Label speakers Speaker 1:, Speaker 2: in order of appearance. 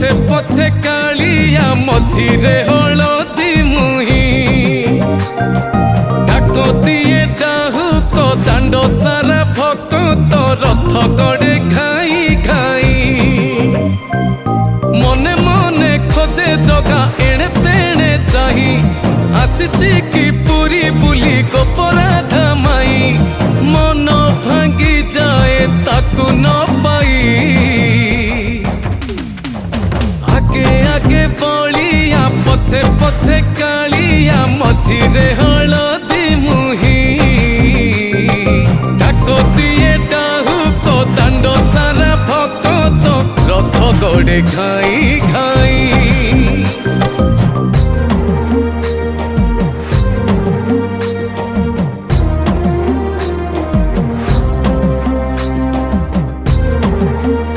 Speaker 1: पछे पछे कालिया मझिरे हलदी मुही डाको दिए डाहुक दांड सारा भक्त रथ गड़े खाई खाई मने मने खोजे जगा एणे तेणे चाही आसिची कि पुरी बुली गोपराधा माई मन भांगी जाए ताकू न पाई आगे आगे बलिया पछे पछे कालिया मझिरे हलदी मुही डाको दिए डाहुक दांड सारा भक्त रथ गड़े खाई खाई।